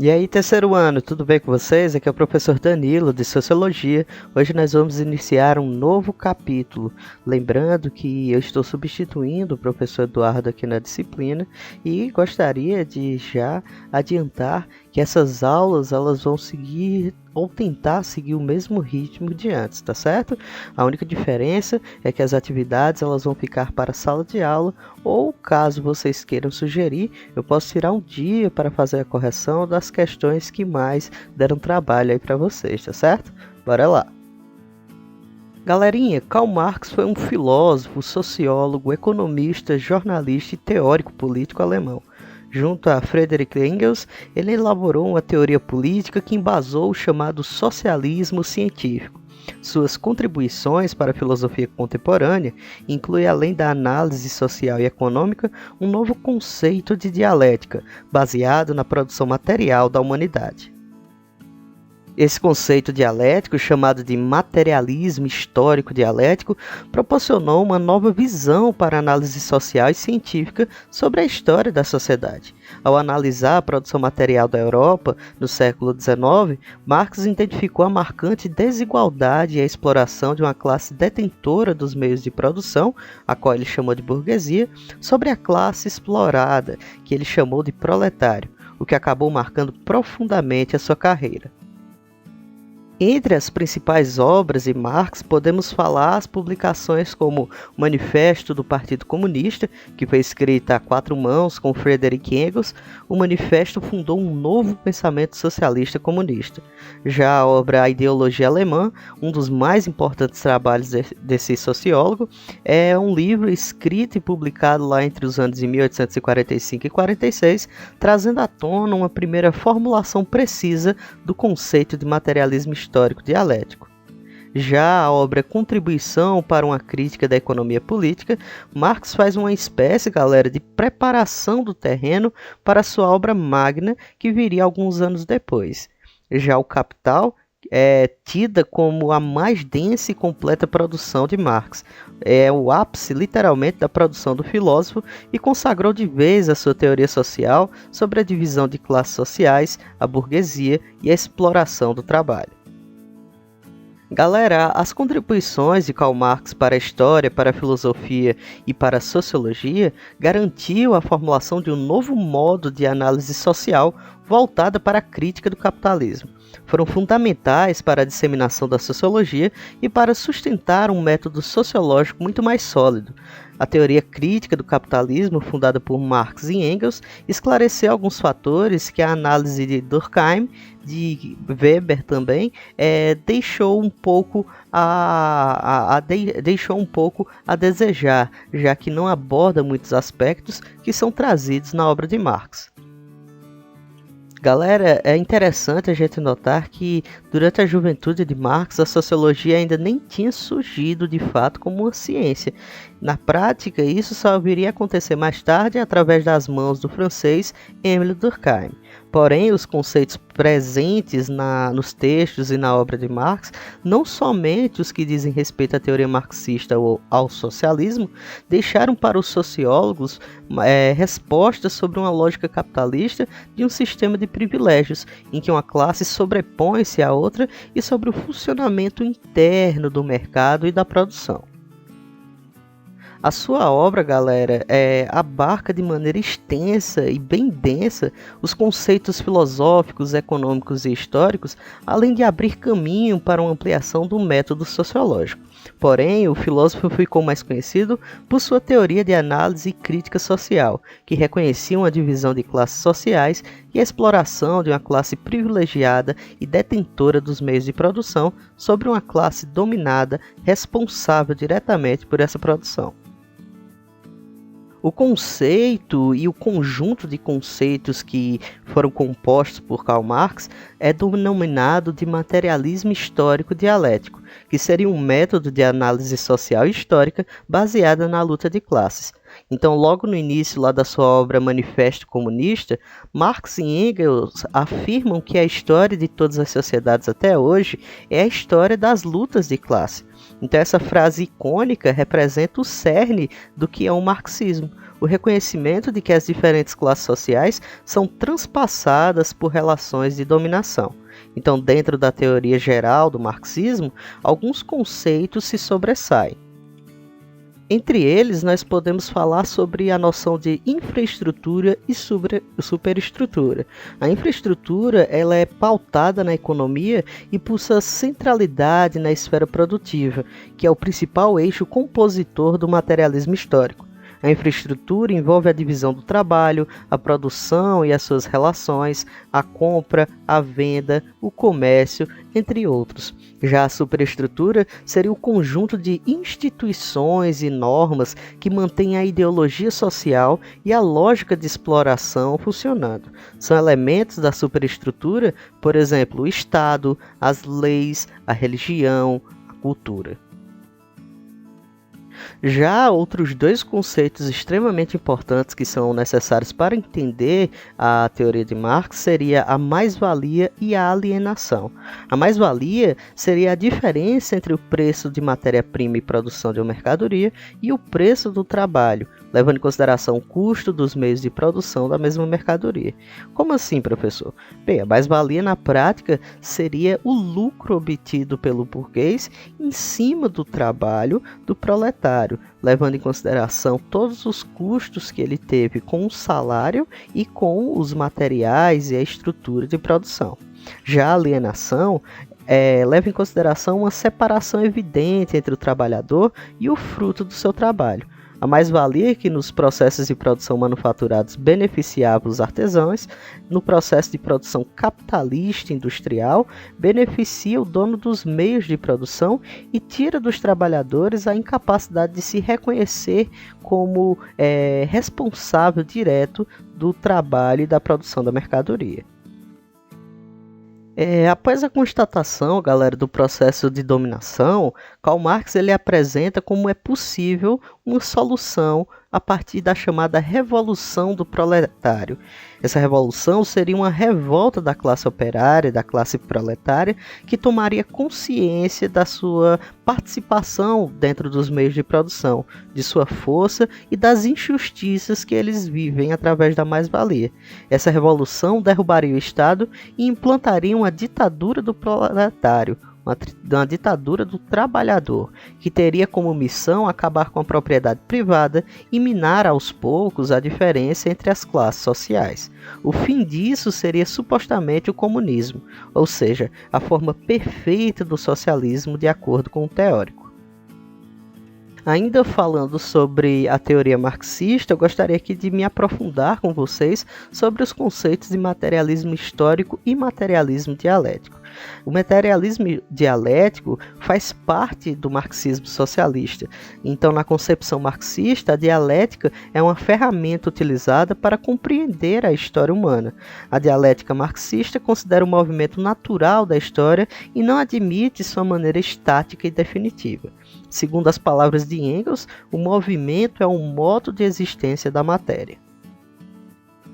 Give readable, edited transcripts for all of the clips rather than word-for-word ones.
E aí, terceiro ano, tudo bem com vocês? Aqui é o professor Danilo, de Sociologia. Hoje nós vamos iniciar um novo capítulo. Lembrando que eu estou substituindo o professor Eduardo aqui na disciplina e gostaria de já adiantar que essas aulas elas vão seguir ou tentar seguir o mesmo ritmo de antes, tá certo? A única diferença é que as atividades elas vão ficar para a sala de aula ou, caso vocês queiram sugerir, eu posso tirar um dia para fazer a correção das questões que mais deram trabalho aí para vocês, tá certo? Bora lá! Galerinha, Karl Marx foi um filósofo, sociólogo, economista, jornalista e teórico político alemão. Junto a Friedrich Engels, ele elaborou uma teoria política que embasou o chamado socialismo científico. Suas contribuições para a filosofia contemporânea incluem, além da análise social e econômica, um novo conceito de dialética, baseado na produção material da humanidade. Esse conceito dialético, chamado de materialismo histórico dialético, proporcionou uma nova visão para a análise social e científica sobre a história da sociedade. Ao analisar a produção material da Europa no século XIX, Marx identificou a marcante desigualdade e a exploração de uma classe detentora dos meios de produção, a qual ele chamou de burguesia, sobre a classe explorada, que ele chamou de proletário, o que acabou marcando profundamente a sua carreira. Entre as principais obras de Marx, podemos falar as publicações como o Manifesto do Partido Comunista, que foi escrita a quatro mãos com Friedrich Engels. O manifesto fundou um novo pensamento socialista comunista. Já a obra A Ideologia Alemã, um dos mais importantes trabalhos desse sociólogo, é um livro escrito e publicado lá entre os anos de 1845 e 46, trazendo à tona uma primeira formulação precisa do conceito de materialismo histórico dialético. Já a obra Contribuição para uma Crítica da Economia Política, Marx faz uma espécie, galera, de preparação do terreno para sua obra magna, que viria alguns anos depois. Já o Capital é tida como a mais densa e completa produção de Marx. É o ápice, literalmente, da produção do filósofo e consagrou de vez a sua teoria social sobre a divisão de classes sociais, a burguesia e a exploração do trabalho. Galera, as contribuições de Karl Marx para a história, para a filosofia e para a sociologia garantiu a formulação de um novo modo de análise social voltada para a crítica do capitalismo. Foram fundamentais para a disseminação da sociologia e para sustentar um método sociológico muito mais sólido. A teoria crítica do capitalismo, fundada por Marx e Engels, esclareceu alguns fatores que a análise de Durkheim, de Weber também, deixou um pouco a desejar, já que não aborda muitos aspectos que são trazidos na obra de Marx. Galera, é interessante a gente notar que durante a juventude de Marx, a sociologia ainda nem tinha surgido de fato como uma ciência. Na prática, isso só viria a acontecer mais tarde através das mãos do francês Émile Durkheim. Porém, os conceitos presentes nos textos e na obra de Marx, não somente os que dizem respeito à teoria marxista ou ao socialismo, deixaram para os sociólogos respostas sobre uma lógica capitalista de um sistema de privilégios, em que uma classe sobrepõe-se à outra e sobre o funcionamento interno do mercado e da produção. A sua obra, galera, abarca de maneira extensa e bem densa os conceitos filosóficos, econômicos e históricos, além de abrir caminho para uma ampliação do método sociológico. Porém, o filósofo ficou mais conhecido por sua teoria de análise e crítica social, que reconhecia uma divisão de classes sociais e a exploração de uma classe privilegiada e detentora dos meios de produção sobre uma classe dominada, responsável diretamente por essa produção. O conceito e o conjunto de conceitos que foram compostos por Karl Marx é denominado de materialismo histórico dialético, que seria um método de análise social e histórica baseada na luta de classes. Então, logo no início lá da sua obra Manifesto Comunista, Marx e Engels afirmam que a história de todas as sociedades até hoje é a história das lutas de classe. Então essa frase icônica representa o cerne do que é o marxismo, o reconhecimento de que as diferentes classes sociais são transpassadas por relações de dominação. Então, dentro da teoria geral do marxismo, alguns conceitos se sobressaem. Entre eles, nós podemos falar sobre a noção de infraestrutura e superestrutura. A infraestrutura ela é pautada na economia e por sua centralidade na esfera produtiva, que é o principal eixo compositor do materialismo histórico. A infraestrutura envolve a divisão do trabalho, a produção e as suas relações, a compra, a venda, o comércio, entre outros. Já a superestrutura seria o conjunto de instituições e normas que mantêm a ideologia social e a lógica de exploração funcionando. São elementos da superestrutura, por exemplo, o Estado, as leis, a religião, a cultura. Já outros dois conceitos extremamente importantes que são necessários para entender a teoria de Marx seria a mais-valia e a alienação. A mais-valia seria a diferença entre o preço de matéria-prima e produção de uma mercadoria e o preço do trabalho, levando em consideração o custo dos meios de produção da mesma mercadoria. Como assim, professor? Bem, a mais-valia na prática seria o lucro obtido pelo burguês em cima do trabalho do proletário, levando em consideração todos os custos que ele teve com o salário e com os materiais e a estrutura de produção. Já a alienação leva em consideração uma separação evidente entre o trabalhador e o fruto do seu trabalho. A mais-valia que nos processos de produção manufaturados beneficiava os artesãos, no processo de produção capitalista industrial, beneficia o dono dos meios de produção e tira dos trabalhadores a incapacidade de se reconhecer como responsável direto do trabalho e da produção da mercadoria. Após a constatação, galera, do processo de dominação, Karl Marx ele apresenta como é possível uma solução a partir da chamada Revolução do Proletário. Essa revolução seria uma revolta da classe operária, da classe proletária, que tomaria consciência da sua participação dentro dos meios de produção, de sua força e das injustiças que eles vivem através da mais-valia. Essa revolução derrubaria o Estado e implantaria uma ditadura do proletário, uma ditadura do trabalhador, que teria como missão acabar com a propriedade privada e minar aos poucos a diferença entre as classes sociais. O fim disso seria supostamente o comunismo, ou seja, a forma perfeita do socialismo de acordo com o teórico. Ainda falando sobre a teoria marxista, eu gostaria aqui de me aprofundar com vocês sobre os conceitos de materialismo histórico e materialismo dialético. O materialismo dialético faz parte do marxismo socialista. Então, na concepção marxista, a dialética é uma ferramenta utilizada para compreender a história humana. A dialética marxista considera o movimento natural da história e não admite sua maneira estática e definitiva. Segundo as palavras de Engels, o movimento é um modo de existência da matéria.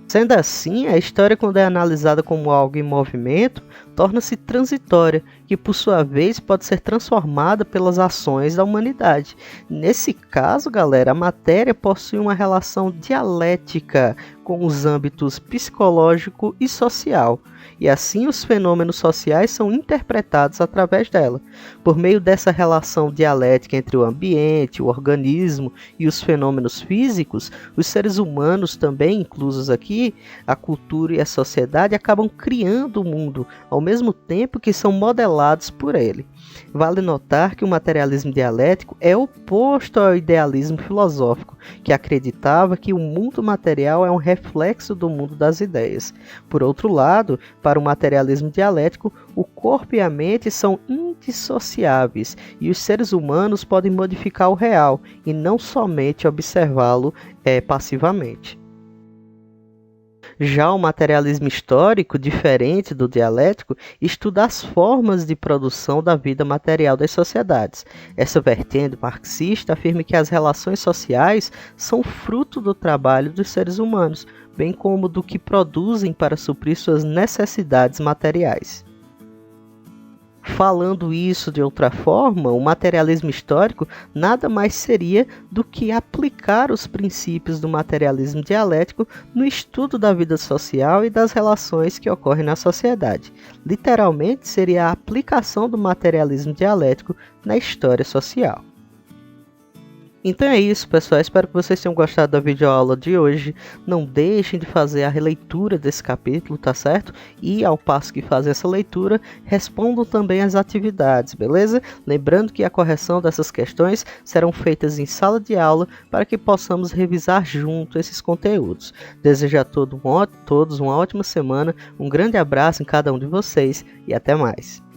Sendo assim, a história, quando é analisada como algo em movimento, torna-se transitória, que por sua vez pode ser transformada pelas ações da humanidade. Nesse caso, galera, a matéria possui uma relação dialética com os âmbitos psicológico e social, e assim os fenômenos sociais são interpretados através dela. Por meio dessa relação dialética entre o ambiente, o organismo e os fenômenos físicos, os seres humanos também, inclusos aqui, a cultura e a sociedade, acabam criando o mundo, ao mesmo tempo que são modelados por ele. Vale notar que o materialismo dialético é oposto ao idealismo filosófico, que acreditava que o mundo material é um reflexo do mundo das ideias. Por outro lado, para o materialismo dialético, o corpo e a mente são indissociáveis e os seres humanos podem modificar o real e não somente observá-lo passivamente. Já o materialismo histórico, diferente do dialético, estuda as formas de produção da vida material das sociedades. Essa vertente marxista afirma que as relações sociais são fruto do trabalho dos seres humanos, bem como do que produzem para suprir suas necessidades materiais. Falando isso de outra forma, o materialismo histórico nada mais seria do que aplicar os princípios do materialismo dialético no estudo da vida social e das relações que ocorrem na sociedade. Literalmente, seria a aplicação do materialismo dialético na história social. Então é isso, pessoal. Espero que vocês tenham gostado da videoaula de hoje. Não deixem de fazer a releitura desse capítulo, tá certo? E ao passo que fazem essa leitura, respondam também as atividades, beleza? Lembrando que a correção dessas questões serão feitas em sala de aula para que possamos revisar junto esses conteúdos. Desejo a todos uma ótima semana, um grande abraço em cada um de vocês e até mais.